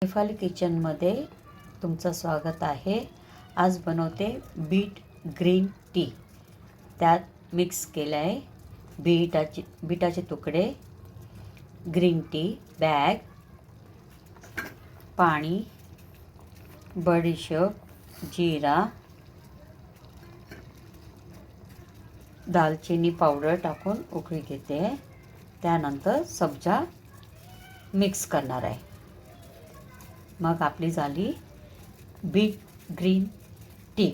शेफाली किचनमध्ये तुमचं स्वागत आहे. आज बनवते बीट ग्रीन टी. त्यात मिक्स केलं आहे बीटाचे तुकडे, ग्रीन टी बॅग, पाणी, बडीशेप, जीरा, दालचिनी पावडर टाकून उकळी घेते. त्यानंतर सब्जा मिक्स करणार आहे. मग आपली झाली बीट ग्रीन टी.